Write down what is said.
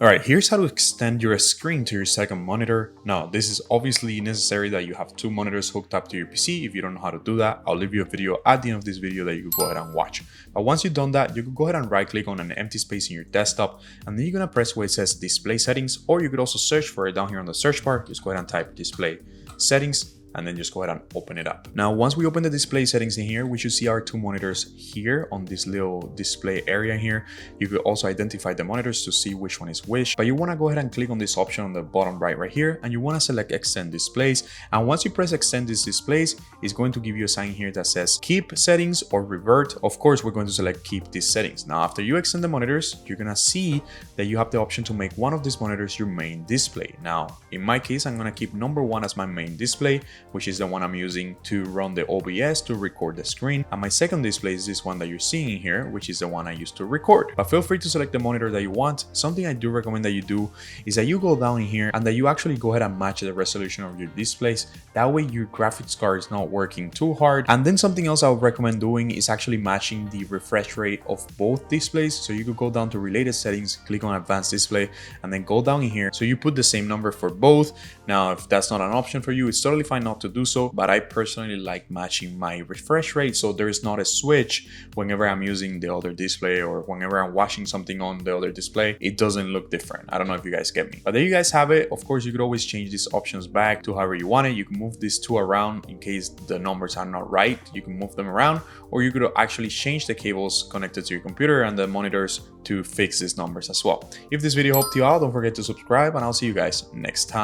All right, here's how to extend your screen to your second monitor. Now, this is obviously necessary that you have two monitors hooked up to your PC. If you don't know how to do that, I'll leave you a video at the end of this video that you can go ahead and watch. But once you've done that, you can go ahead and right click on an empty space in your desktop, and then you're gonna press where it says display settings, or you could also search for it down here on the search bar. Just go ahead and type display settings, and then just go ahead and open it up. Now, once we open the display settings in here, we should see our two monitors here on this little display area here. You could also identify the monitors to see which one is which, but you want to go ahead and click on this option on the bottom right here, and you want to select extend displays. And once you press extend these displays, it's going to give you a sign here that says keep settings or revert. Of course, we're going to select keep these settings. Now, after you extend the monitors, you're gonna see that you have the option to make one of these monitors your main display. Now, in my case, I'm gonna keep number one as my main display, which is the one I'm using to run the OBS to record the screen. And my second display is this one that you're seeing here, which is the one I use to record. But feel free to select the monitor that you want. Something I do recommend that you do is that you go down in here and that you actually go ahead and match the resolution of your displays. That way your graphics card is not working too hard. And then something else I would recommend doing is actually matching the refresh rate of both displays. So you could go down to related settings, click on advanced display, and then go down in here. So you put the same number for both. Now, if that's not an option for you, it's totally fine not to do so, but I personally like matching my refresh rate so there is not a switch whenever I'm using the other display or whenever I'm watching something on the other display. It doesn't look different. I don't know if you guys get me, but there you guys have it. Of course, you could always change these options back to however you want it. You can move these two around in case the numbers are not right. You can move them around, or you could actually change the cables connected to your computer and the monitors to fix these numbers as well. If this video helped you out, don't forget to subscribe, and I'll see you guys next time.